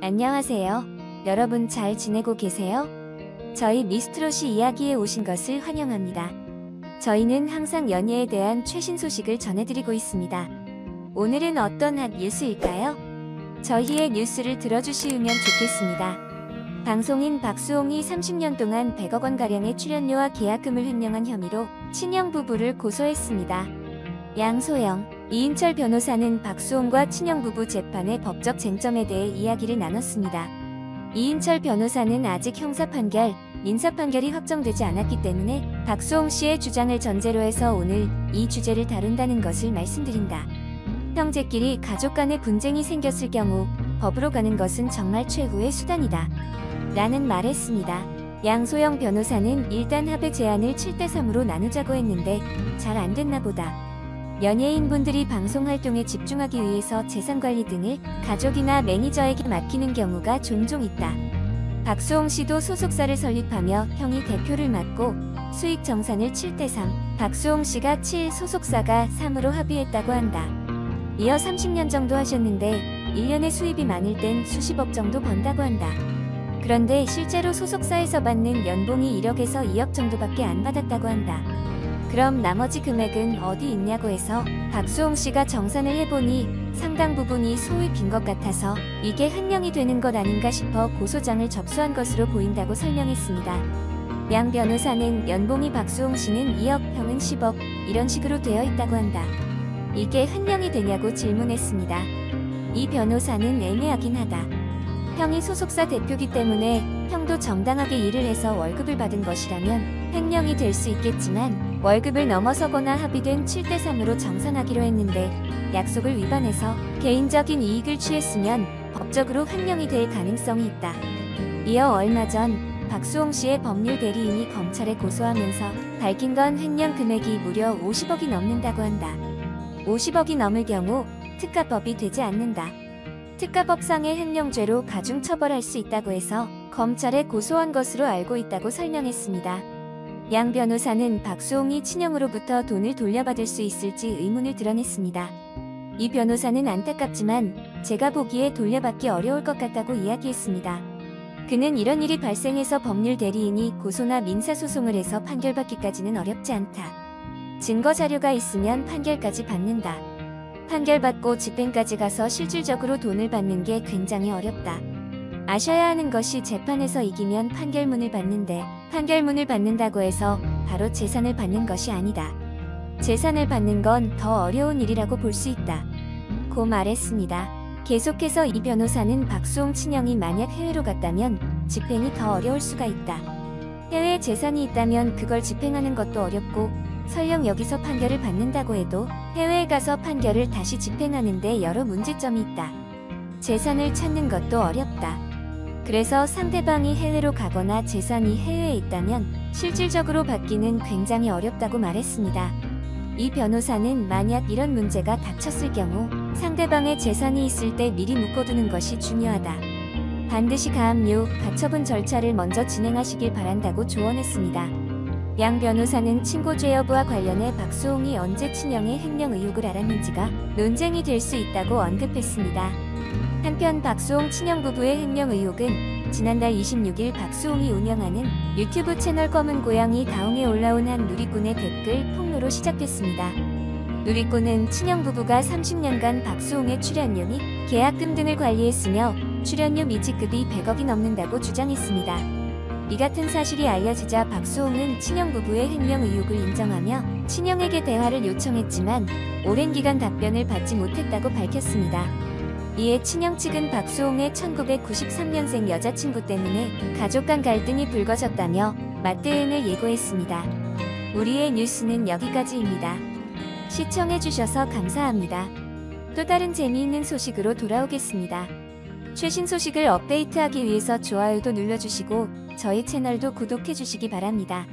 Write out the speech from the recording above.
안녕하세요. 여러분 잘 지내고 계세요? 저희 미스트롯이 이야기에 오신 것을 환영합니다. 저희는 항상 연예에 대한 최신 소식을 전해드리고 있습니다. 오늘은 어떤 핫 뉴스일까요? 저희의 뉴스를 들어주시면 좋겠습니다. 방송인 박수홍이 30년 동안 100억 원가량의 출연료와 계약금을 횡령한 혐의로 친형 부부를 고소했습니다. 양소영, 이인철 변호사는 박수홍과 친형 부부 재판의 법적 쟁점에 대해 이야기를 나눴습니다. 이인철 변호사는 아직 형사 판결, 민사 판결이 확정되지 않았기 때문에 박수홍 씨의 주장을 전제로 해서 오늘 이 주제를 다룬다는 것을 말씀드린다. 형제끼리 가족 간의 분쟁이 생겼을 경우 법으로 가는 것은 정말 최후의 수단이다. 라는 말했습니다. 양소영 변호사는 일단 합의 제안을 7대3으로 나누자고 했는데 잘 안 됐나 보다. 연예인분들이 방송 활동에 집중하기 위해서 재산관리 등을 가족이나 매니저에게 맡기는 경우가 종종 있다. 박수홍 씨도 소속사를 설립하며 형이 대표를 맡고 수익 정산을 7대3, 박수홍 씨가 7, 소속사가 3으로 합의했다고 한다. 이어 30년 정도 하셨는데 1년에 수입이 많을 땐 수십억 정도 번다고 한다. 그런데 실제로 소속사에서 받는 연봉이 1억에서 2억 정도밖에 안 받았다고 한다. 그럼 나머지 금액은 어디 있냐고 해서 박수홍 씨가 정산을 해보니 상당 부분이 소위 빈 것 같아서 이게 횡령이 되는 것 아닌가 싶어 고소장을 접수한 것으로 보인다고 설명했습니다. 양 변호사는 연봉이 박수홍 씨는 2억, 형은 10억 이런 식으로 되어 있다고 한다. 이게 횡령이 되냐고 질문했습니다. 이 변호사는 애매하긴 하다. 형이 소속사 대표기 때문에 형도 정당하게 일을 해서 월급을 받은 것이라면 횡령이 될 수 있겠지만 월급을 넘어서거나 합의된 7대3으로 정산하기로 했는데 약속을 위반해서 개인적인 이익을 취했으면 법적으로 횡령이 될 가능성이 있다. 이어 얼마 전 박수홍 씨의 법률 대리인이 검찰에 고소하면서 밝힌 건 횡령 금액이 무려 50억이 넘는다고 한다. 50억이 넘을 경우 특가법이 되지 않는다. 특가법상의 횡령죄로 가중처벌할 수 있다고 해서 검찰에 고소한 것으로 알고 있다고 설명했습니다. 양 변호사는 박수홍이 친형으로부터 돈을 돌려받을 수 있을지 의문을 드러냈습니다. 이 변호사는 안타깝지만 제가 보기에 돌려받기 어려울 것 같다고 이야기했습니다. 그는 이런 일이 발생해서 법률 대리인이 고소나 민사소송을 해서 판결받기까지는 어렵지 않다. 증거 자료가 있으면 판결까지 받는다. 판결받고 집행까지 가서 실질적으로 돈을 받는 게 굉장히 어렵다. 아셔야 하는 것이 재판에서 이기면 판결문을 받는데 판결문을 받는다고 해서 바로 재산을 받는 것이 아니다. 재산을 받는 건 더 어려운 일이라고 볼 수 있다. 고 말했습니다. 계속해서 이 변호사는 박수홍 친형이 만약 해외로 갔다면 집행이 더 어려울 수가 있다. 해외에 재산이 있다면 그걸 집행하는 것도 어렵고 설령 여기서 판결을 받는다고 해도 해외에 가서 판결을 다시 집행하는데 여러 문제점이 있다. 재산을 찾는 것도 어렵다. 그래서 상대방이 해외로 가거나 재산이 해외에 있다면 실질적으로 받기는 굉장히 어렵다고 말했습니다. 이 변호사는 만약 이런 문제가 닥쳤을 경우 상대방의 재산이 있을 때 미리 묶어두는 것이 중요하다. 반드시 가압류, 가처분 절차를 먼저 진행하시길 바란다고 조언했습니다. 양 변호사는 친고죄 여부와 관련해 박수홍이 언제 친형의 횡령 의혹을 알았는지가 논쟁이 될 수 있다고 언급했습니다. 한편 박수홍 친형 부부의 횡령 의혹은 지난달 26일 박수홍이 운영하는 유튜브 채널 검은 고양이 다웅에 올라온 한 누리꾼의 댓글 폭로로 시작됐습니다. 누리꾼은 친형 부부가 30년간 박수홍의 출연료 및 계약금 등을 관리했으며 출연료 미치급이 100억이 넘는다고 주장했습니다. 이 같은 사실이 알려지자 박수홍은 친형 부부의 횡령 의혹을 인정하며 친형에게 대화를 요청했지만 오랜 기간 답변을 받지 못했다고 밝혔습니다. 이에 친형 측은 박수홍의 1993년생 여자친구 때문에 가족 간 갈등이 불거졌다며 맞대응을 예고했습니다. 우리의 뉴스는 여기까지입니다. 시청해주셔서 감사합니다. 또 다른 재미있는 소식으로 돌아오겠습니다. 최신 소식을 업데이트하기 위해서 좋아요도 눌러주시고 저희 채널도 구독해주시기 바랍니다.